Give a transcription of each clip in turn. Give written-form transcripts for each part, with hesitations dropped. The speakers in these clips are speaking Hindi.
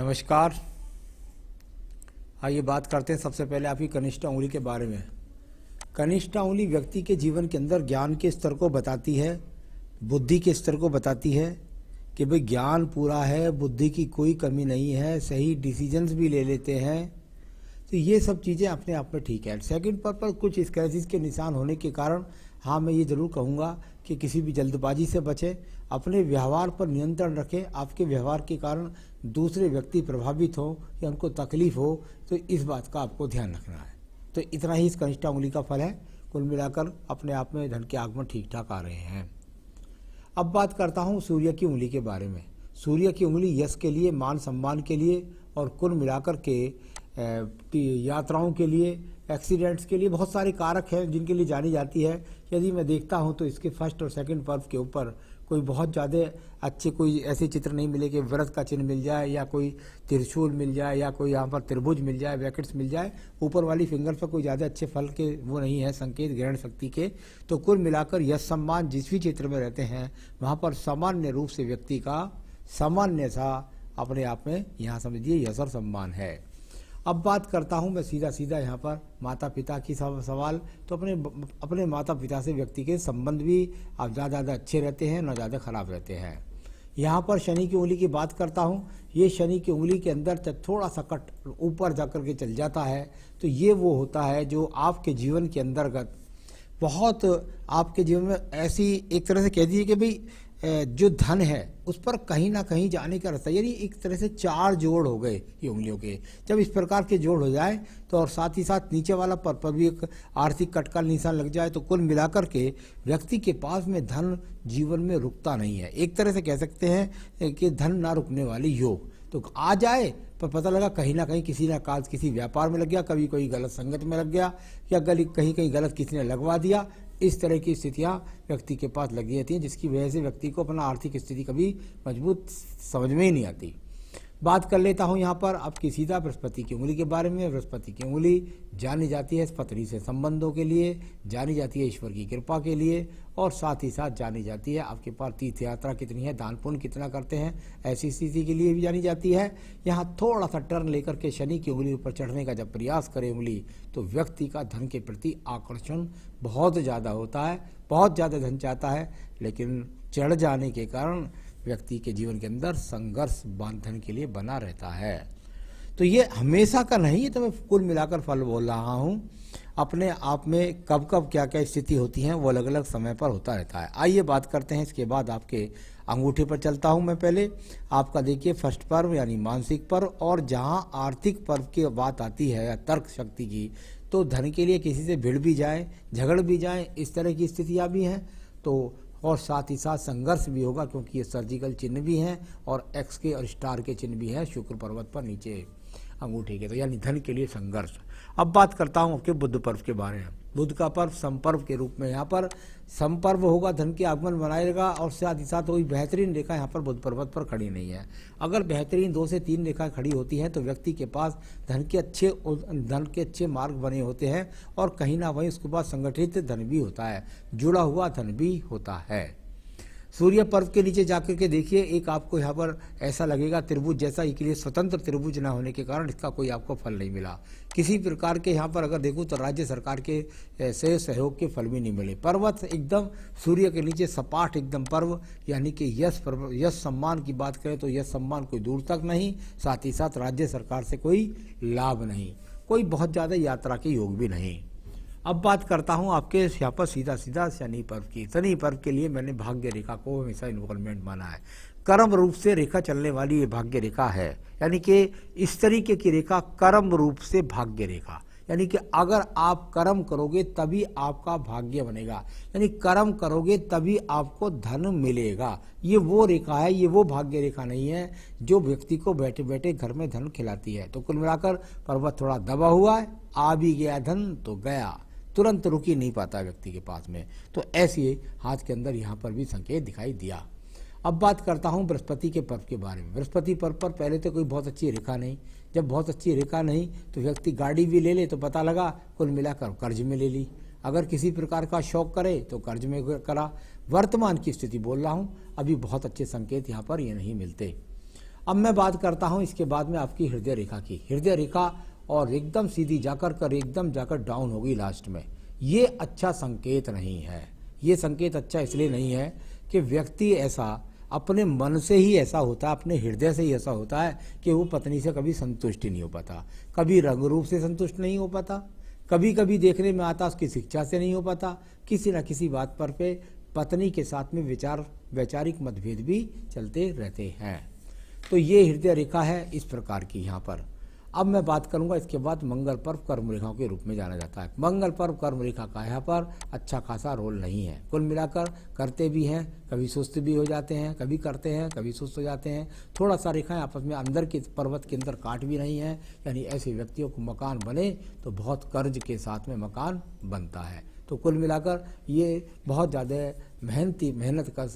नमस्कार। आइए बात करते हैं सबसे पहले आपकी कनिष्ठ उंगली के बारे में। कनिष्ठ उंगली व्यक्ति के जीवन के अंदर ज्ञान के स्तर को बताती है, बुद्धि के स्तर को बताती है कि भाई ज्ञान पूरा है, बुद्धि की कोई कमी नहीं है, सही डिसीजंस भी ले लेते हैं। तो ये सब चीज़ें अपने आप में ठीक है। सेकंड पर कुछ स्क्रैचेस के निशान होने के कारण हाँ मैं ये ज़रूर कहूँगा कि किसी भी जल्दबाजी से बचें, अपने व्यवहार पर नियंत्रण रखें। आपके व्यवहार के कारण दूसरे व्यक्ति प्रभावित हो या उनको तकलीफ हो तो इस बात का आपको ध्यान रखना है। तो इतना ही इस कनिष्ठ उंगली का फल है। कुल मिलाकर अपने आप में धन के आगमन ठीक ठाक आ रहे हैं। अब बात करता हूँ सूर्य की उंगली के बारे में। सूर्य की उंगली यश के लिए, मान सम्मान के लिए और कुल मिलाकर के यात्राओं के लिए, एक्सीडेंट्स के लिए बहुत सारे कारक हैं जिनके लिए जानी जाती है। यदि मैं देखता हूं तो इसके फर्स्ट और सेकंड पर्व के ऊपर कोई बहुत ज़्यादा अच्छे कोई ऐसे चित्र नहीं मिले कि व्रत का चिन्ह मिल जाए या कोई त्रिशूल मिल जाए या कोई यहाँ पर त्रिभुज मिल जाए, ब्रैकेट्स मिल जाए, ऊपर वाली फिंगर पर कोई ज़्यादा अच्छे फल के वो नहीं है संकेत ग्रहण शक्ति के। तो कुल मिलाकर यश सम्मान जिस भी चित्र में रहते हैं वहाँ पर सामान्य रूप से व्यक्ति का सामान्य सा अपने आप में यहाँ समझिए यश और सम्मान है। अब बात करता हूँ मैं सीधा यहाँ पर माता पिता की सवाल। तो अपने माता पिता से व्यक्ति के संबंध भी अब ज़्यादा अच्छे रहते हैं, ना ज़्यादा खराब रहते हैं। यहाँ पर शनि की उंगली की बात करता हूँ। ये शनि की उंगली के अंदर जब थोड़ा सा कट ऊपर जाकर के चल जाता है तो ये वो होता है जो आपके जीवन के अंतर्गत बहुत आपके जीवन में ऐसी एक तरह से कह दीजिए कि भाई जो धन है उस पर कहीं ना कहीं जाने का रास्ता, यानी एक तरह से चार जोड़ हो गए ये उंगलियों के। जब इस प्रकार के जोड़ हो जाए तो और साथ ही साथ नीचे वाला पर भी एक आर्थिक कटका निशान लग जाए तो कुल मिलाकर के व्यक्ति के पास में धन जीवन में रुकता नहीं है। एक तरह से कह सकते हैं कि धन ना रुकने वाली योग तो आ जाए पर पता लगा कहीं ना कहीं किसी ना काज किसी व्यापार में लग गया, कभी कोई गलत संगत में लग गया या कहीं गलत किसी ने लगवा दिया। इस तरह की स्थितियां व्यक्ति के पास लगी रहती हैं जिसकी वजह से व्यक्ति को अपना आर्थिक स्थिति कभी मजबूत समझ में ही नहीं आती। बात कर लेता हूं यहाँ पर आपकी सीधा बृहस्पति की उंगली के बारे में। बृहस्पति की उंगली जानी जाती है पत्नी से संबंधों के लिए, जानी जाती है ईश्वर की कृपा के लिए और साथ ही साथ जानी जाती है आपके पास तीर्थ यात्रा कितनी है, दान पुण्य कितना करते हैं, ऐसी स्थिति के लिए भी जानी जाती है। यहाँ थोड़ा सा टर्न लेकर के शनि की उंगली ऊपर चढ़ने का जब प्रयास करे उंगली तो व्यक्ति का धन के प्रति आकर्षण बहुत ज़्यादा होता है, बहुत ज़्यादा धन चाहता है, लेकिन चढ़ जाने के कारण व्यक्ति के जीवन के अंदर संघर्ष बंधन के लिए बना रहता है। तो ये हमेशा का नहीं है, तो मैं कुल मिलाकर फल बोल रहा हूँ। अपने आप में कब कब क्या क्या स्थिति होती हैं वो अलग अलग समय पर होता रहता है। आइए बात करते हैं इसके बाद आपके अंगूठे पर चलता हूँ मैं। पहले आपका देखिए फर्स्ट पर्व यानी मानसिक पर्व, और जहाँ आर्थिक पर्व की बात आती है या तर्क शक्ति की, तो धन के लिए किसी से भिड़ भी जाए, झगड़ भी जाए, इस तरह की स्थितियाँ भी हैं। तो और साथ ही साथ संघर्ष भी होगा क्योंकि ये सर्जिकल चिन्ह भी हैं और एक्स के और स्टार के चिन्ह भी हैं शुक्र पर्वत पर नीचे अंगूठे के, तो यानी धन के लिए संघर्ष। अब बात करता हूँ आपके बुध पर्व के बारे में। बुध का पर्व संपर्व के रूप में यहाँ पर संपर्व होगा, धन के आगमन बनाएगा और साथ ही साथ कोई बेहतरीन रेखा यहाँ पर बुध पर्वत पर खड़ी नहीं है। अगर बेहतरीन 2 से 3 रेखाएं खड़ी होती हैं तो व्यक्ति के पास धन के अच्छे मार्ग बने होते हैं और कहीं ना वहीं उसके पास संगठित धन भी होता है, जुड़ा हुआ धन भी होता है। सूर्य पर्व के नीचे जाकर के देखिए, एक आपको यहाँ पर ऐसा लगेगा त्रिभुज जैसा, के लिए स्वतंत्र त्रिभुज न होने के कारण इसका कोई आपको फल नहीं मिला किसी प्रकार के। यहाँ पर अगर देखूँ तो राज्य सरकार के से सहयोग के फल भी नहीं मिले। पर्वत एकदम सूर्य के नीचे सपाट एकदम पर्व, यानी कि यश सम्मान की बात करें तो यश सम्मान कोई दूर तक नहीं, साथ ही साथ राज्य सरकार से कोई लाभ नहीं, कोई बहुत ज़्यादा यात्रा के योग भी नहीं। अब बात करता हूं आपके यहाँ पर सीधा शनि पर्व की। शनि पर्व के लिए मैंने भाग्य रेखा को हमेशा इन्वॉल्वमेंट माना है। कर्म रूप से रेखा चलने वाली ये भाग्य रेखा है, यानी कि इस तरीके की रेखा कर्म रूप से भाग्य रेखा, यानी कि अगर आप कर्म करोगे तभी आपका भाग्य बनेगा, यानी कर्म करोगे तभी आपको धन मिलेगा। ये वो रेखा है, ये वो भाग्य रेखा नहीं है जो व्यक्ति को बैठे बैठे घर में धन खिलाती है। तो कुल मिलाकर पर्वत थोड़ा दबा हुआ है, आ भी गया धन तो गया, तुरंत रुक ही नहीं पाता व्यक्ति के पास में। तो ऐसे हाथ के अंदर यहाँ पर भी संकेत दिखाई दिया। अब बात करता हूँ बृहस्पति के पर्व के बारे में। बृहस्पति पर्व पर पहले तो कोई बहुत अच्छी रेखा नहीं, जब बहुत अच्छी रेखा नहीं तो व्यक्ति गाड़ी भी ले ले तो पता लगा कुल मिलाकर कर्ज में ले ली, अगर किसी प्रकार का शौक करे तो कर्ज में करा। वर्तमान की स्थिति बोल रहा हूँ, अभी बहुत अच्छे संकेत यहाँ पर ये नहीं मिलते। अब मैं बात करता हूं इसके बाद में आपकी हृदय रेखा की। हृदय रेखा और एकदम सीधी जाकर एकदम जाकर डाउन होगी लास्ट में, ये अच्छा संकेत नहीं है। ये संकेत अच्छा इसलिए नहीं है कि व्यक्ति ऐसा अपने मन से ही ऐसा होता है, अपने हृदय से ही ऐसा होता है कि वो पत्नी से कभी संतुष्ट ही नहीं हो पाता, कभी रंग रूप से संतुष्ट नहीं हो पाता, कभी कभी देखने में आता उसकी शिक्षा से नहीं हो पाता, किसी न किसी बात पर पे पत्नी के साथ में वैचारिक मतभेद भी चलते रहते हैं। तो ये हृदय रेखा है इस प्रकार की यहाँ पर। अब मैं बात करूंगा इसके बाद मंगल पर्व कर्म रेखाओं के रूप में जाना जाता है। मंगल पर्व कर्म रेखा का यहाँ पर अच्छा खासा रोल नहीं है। कुल मिलाकर करते भी हैं, कभी सुस्त भी हो जाते हैं, कभी करते हैं कभी सुस्त हो जाते हैं। थोड़ा सा रेखाएं आपस में अंदर के पर्वत के अंदर काट भी रही हैं, यानी ऐसे व्यक्तियों को मकान बने तो बहुत कर्ज के साथ में मकान बनता है। तो कुल मिलाकर ये बहुत ज़्यादा मेहनत कश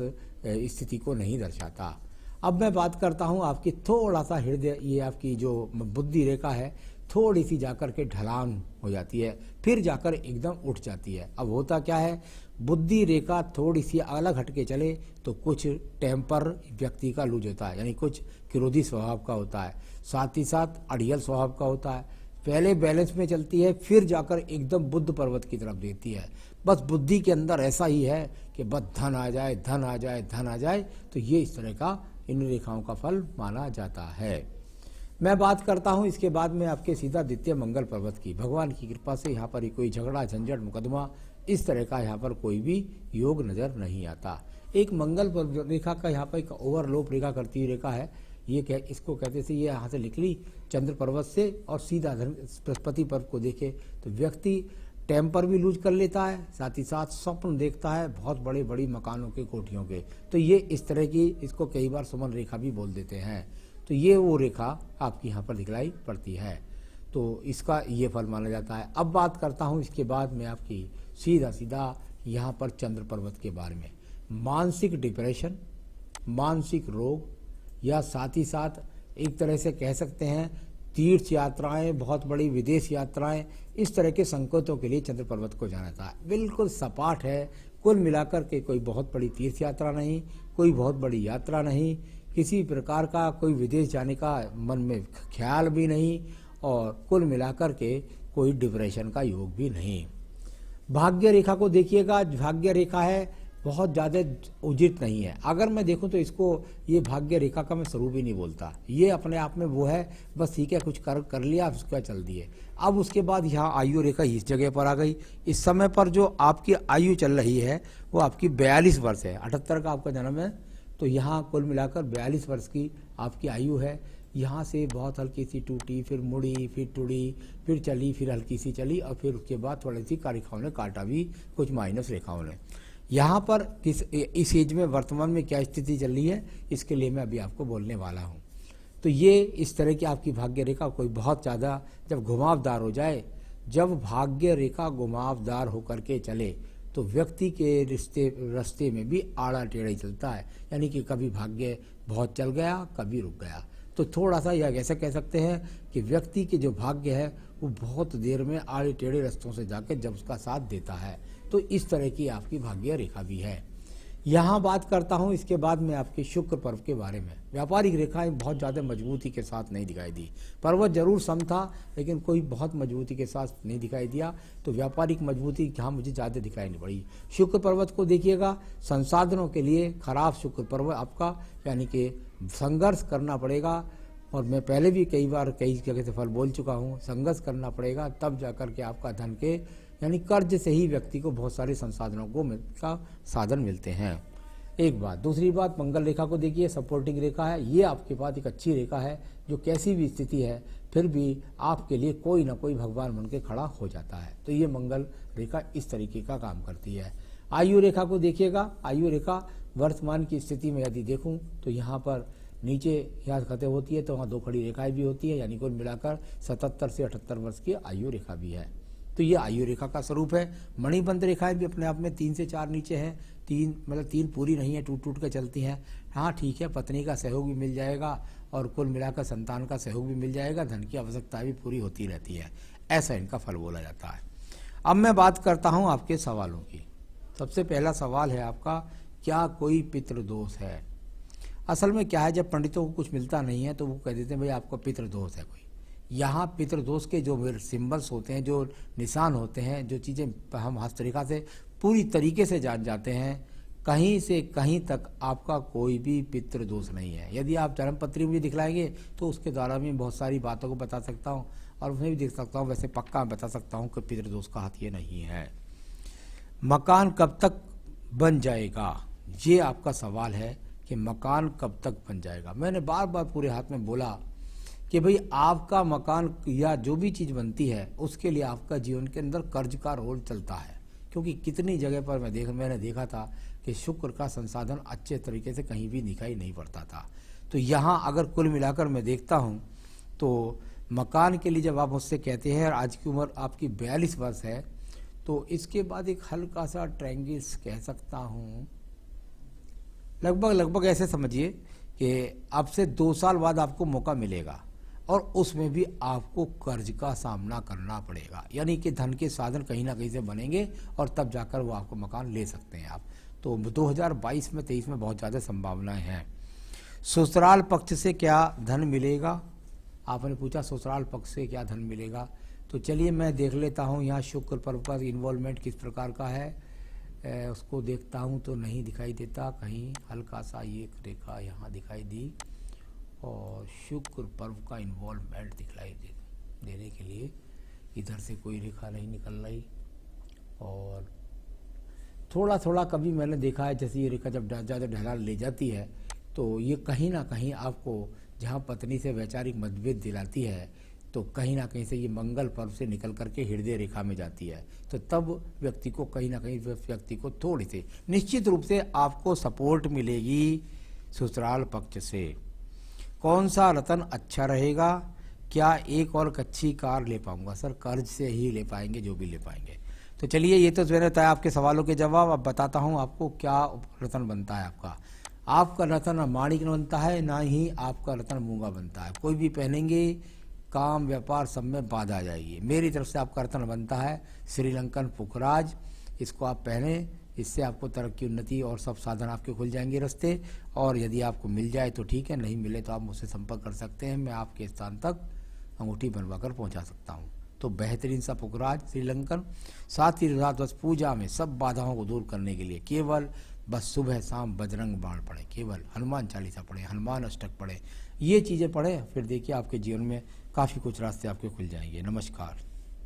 स्थिति को नहीं दर्शाता। अब मैं बात करता हूँ आपकी थोड़ा सा हृदय, ये आपकी जो बुद्धि रेखा है थोड़ी सी जाकर के ढलान हो जाती है, फिर जाकर एकदम उठ जाती है। अब होता क्या है, बुद्धि रेखा थोड़ी सी अलग हटके चले तो कुछ टेम्पर व्यक्ति का लूज होता है, यानी कुछ क्रोधी स्वभाव का होता है, साथ ही साथ अड़ियल स्वभाव का होता है। पहले बैलेंस में चलती है, फिर जाकर एकदम बुद्ध पर्वत की तरफ देती है। बस बुद्धि के अंदर ऐसा ही है कि बस धन आ जाए धन आ जाए धन आ जाए। तो ये इस तरह का इन रेखाओं का फल माना जाता है। मैं बात करता हूं इसके बाद में आपके सीधा द्वितीय मंगल पर्वत की। भगवान की कृपा से यहाँ पर कोई झगड़ा झंझट मुकदमा इस तरह का यहाँ पर कोई भी योग नजर नहीं आता। एक मंगल रेखा का यहाँ पर एक ओवरलोप रेखा करती हुई रेखा है, ये इसको कहते थे, ये यहाँ से निकली चंद्र पर्वत से और सीधा बृहस्पति पर्व को देखे तो व्यक्ति टेम्पर भी लूज कर लेता है, साथ ही साथ स्वप्न देखता है बहुत बड़े बड़ी मकानों के, कोठियों के। तो ये इस तरह की, इसको कई बार सुमन रेखा भी बोल देते हैं। तो ये वो रेखा आपकी यहाँ पर दिखलाई पड़ती है, तो इसका ये फल माना जाता है। अब बात करता हूँ इसके बाद में आपकी सीधा यहाँ पर चंद्र पर्वत के बारे में। मानसिक डिप्रेशन, मानसिक रोग, या साथ ही साथ एक तरह से कह सकते हैं तीर्थ यात्राएं, बहुत बड़ी विदेश यात्राएं, इस तरह के संकेतों के लिए चंद्र पर्वत को जाना था। बिल्कुल सपाट है, कुल मिलाकर के कोई बहुत बड़ी तीर्थ यात्रा नहीं, कोई बहुत बड़ी यात्रा नहीं, किसी प्रकार का कोई विदेश जाने का मन में ख्याल भी नहीं, और कुल मिलाकर के कोई डिप्रेशन का योग भी नहीं। भाग्य रेखा को देखिएगा, भाग्य रेखा है बहुत ज़्यादा उचित नहीं है। अगर मैं देखूं तो इसको, ये भाग्य रेखा का मैं स्वरूप ही नहीं बोलता। ये अपने आप में वो है, बस ठीक है कुछ कर लिया उसका चल दिए। अब उसके बाद यहाँ आयु रेखा इस जगह पर आ गई। इस समय पर जो आपकी आयु चल रही है वो आपकी 42 वर्ष है। 78 का आपका जन्म है, तो यहाँ कुल मिलाकर 42 वर्ष की आपकी आयु है। यहाँ से बहुत हल्की सी टूटी, फिर मुड़ी, फिर टूटी, फिर चली, फिर हल्की सी चली, और फिर उसके बाद थोड़ी सी रेखाओं ने काटा भी, कुछ माइनस रेखाओं ने। यहाँ पर इस एज में वर्तमान में क्या स्थिति चल रही है, इसके लिए मैं अभी आपको बोलने वाला हूँ। तो ये इस तरह की आपकी भाग्य रेखा कोई बहुत ज़्यादा जब घुमावदार हो जाए, जब भाग्य रेखा घुमावदार होकर के चले तो व्यक्ति के रास्ते में भी आड़ा टेढ़ा ही चलता है, यानी कि कभी भाग्य बहुत चल गया, कभी रुक गया। तो थोड़ा सा यह ऐसा कह सकते हैं कि व्यक्ति के जो भाग्य है वो बहुत देर में आड़े टेढ़े रास्तों से जाकर जब उसका साथ देता है, तो इस तरह की आपकी भाग्य रेखा भी है। यहाँ बात करता हूँ इसके बाद में आपके शुक्र पर्व के बारे में। व्यापारिक रेखाएं बहुत ज़्यादा मजबूती के साथ नहीं दिखाई दी। पर्वत जरूर सम था लेकिन कोई बहुत मजबूती के साथ नहीं दिखाई दिया, तो व्यापारिक मजबूती यहाँ मुझे ज़्यादा दिखाई नहीं पड़ी। शुक्र पर्वत को देखिएगा, संसाधनों के लिए खराब शुक्र पर्व आपका, यानी कि संघर्ष करना पड़ेगा। और मैं पहले भी कई बार कई जगह से फल बोल चुका हूँ, संघर्ष करना पड़ेगा तब जाकर के आपका धन के, यानी कर्ज से ही व्यक्ति को बहुत सारे संसाधनों का साधन मिलते हैं। एक बात। दूसरी बात, मंगल रेखा को देखिए, सपोर्टिंग रेखा है। ये आपके पास एक अच्छी रेखा है जो कैसी भी स्थिति है फिर भी आपके लिए कोई ना कोई भगवान बन के खड़ा हो जाता है। तो ये मंगल रेखा इस तरीके का काम करती है। आयु रेखा को देखिएगा, आयु रेखा वर्तमान की स्थिति में यदि देखूं तो यहाँ पर नीचे यहाँ खत्म होती है तो वहाँ 2 खड़ी रेखाएं भी होती है, यानी कुल मिलाकर 77 से 78 वर्ष की आयु रेखा भी है। तो ये आयु रेखा का स्वरूप है। मणिबंध रेखाएं भी अपने आप में 3 से 4 नीचे हैं, 3 पूरी नहीं है, टूट कर चलती हैं। हाँ ठीक है, पत्नी का सहयोग भी मिल जाएगा और कुल मिलाकर संतान का सहयोग भी मिल जाएगा, धन की आवश्यकता भी पूरी होती रहती है। ऐसा इनका फल बोला जाता है। अब मैं बात करता हूँ आपके सवालों की। सबसे पहला सवाल है आपका, क्या कोई पितृदोष है? असल में क्या है, जब पंडितों को कुछ मिलता नहीं है तो वो कह देते हैं भाई आपका पितृदोष है कोई। यहाँ पितृदोष के जो सिंबल्स होते हैं, जो निशान होते हैं, जो चीज़ें हम हस्तरेखा से पूरी तरीके से जान जाते हैं, कहीं से कहीं तक आपका कोई भी पितृदोष नहीं है। यदि आप जन्मपत्री मुझे दिखलाएंगे तो उसके द्वारा मैं बहुत सारी बातों को बता सकता हूँ और उसमें भी देख सकता हूँ, वैसे पक्का बता सकता हूँ कि पितृदोष का हाथ ये नहीं है। मकान कब तक बन जाएगा, ये आपका सवाल है कि मकान कब तक बन जाएगा। मैंने बार बार पूरे हाथ में बोला कि भाई आपका मकान या जो भी चीज़ बनती है उसके लिए आपका जीवन के अंदर कर्ज का रोल चलता है, क्योंकि कितनी जगह पर मैंने देखा था कि शुक्र का संसाधन अच्छे तरीके से कहीं भी दिखाई नहीं पड़ता था। तो यहाँ अगर कुल मिलाकर मैं देखता हूँ तो मकान के लिए जब आप मुझसे कहते हैं और आज की उम्र आपकी 42 वर्ष है, तो इसके बाद एक हल्का सा ट्रायंगल्स कह सकता हूँ, लगभग ऐसे समझिए कि अब से 2 साल बाद आपको मौका मिलेगा और उसमें भी आपको कर्ज का सामना करना पड़ेगा, यानी कि धन के साधन कहीं ना कहीं से बनेंगे और तब जाकर वो आपको मकान ले सकते हैं आप। तो 2022 में 23 में बहुत ज़्यादा संभावनाएं हैं। ससुराल पक्ष से क्या धन मिलेगा, आपने पूछा ससुराल पक्ष से क्या धन मिलेगा, तो चलिए मैं देख लेता हूँ यहाँ शुक्र पर्व का इन्वॉल्वमेंट किस प्रकार का है। उसको देखता हूँ तो नहीं दिखाई देता, कहीं हल्का सा ये रेखा यहाँ दिखाई दी और शुक्र पर्व का इन्वॉल्वमेंट दिखलाई देने के लिए इधर से कोई रेखा नहीं निकल रही। और थोड़ा थोड़ा कभी मैंने देखा है जैसे ये रेखा जब ज़्यादा ढलान ले जाती है तो ये कहीं ना कहीं आपको जहाँ पत्नी से वैचारिक मतभेद दिलाती है तो कहीं ना कहीं से ये मंगल पर्व से निकल करके हृदय रेखा में जाती है, तो तब व्यक्ति को कहीं ना कहीं व्यक्ति को थोड़ी सी निश्चित रूप से आपको सपोर्ट मिलेगी ससुराल पक्ष से। कौन सा रत्न अच्छा रहेगा, क्या एक और अच्छी कार ले पाऊंगा, सर कर्ज से ही ले पाएंगे जो भी ले पाएंगे। तो चलिए ये तो मैंने बताया आपके सवालों के जवाब। अब बताता हूँ आपको क्या रत्न बनता है आपका रत्न ना माणिक बनता है, ना ही आपका रत्न मूंगा बनता है। कोई भी पहनेंगे काम व्यापार सब में बाधा आ जाएगी। मेरी तरफ से आपका रत्न बनता है श्रीलंकन पुखराज, इसको आप पहने, इससे आपको तरक्की उन्नति और सब साधन आपके खुल जाएंगे रास्ते। और यदि आपको मिल जाए तो ठीक है, नहीं मिले तो आप मुझसे संपर्क कर सकते हैं, मैं आपके स्थान तक अंगूठी बनवा कर पहुँचा सकता हूँ। तो बेहतरीन सा पुखराज श्रीलंकन, साथ ही रात बस पूजा में सब बाधाओं को दूर करने के लिए केवल बस सुबह शाम बजरंग बाण पढ़े, केवल हनुमान चालीसा पढ़े, हनुमान अष्टक पढ़े, ये चीज़ें पढ़े, फिर देखिए आपके जीवन में काफ़ी कुछ रास्ते आपके खुल जाएंगे। नमस्कार।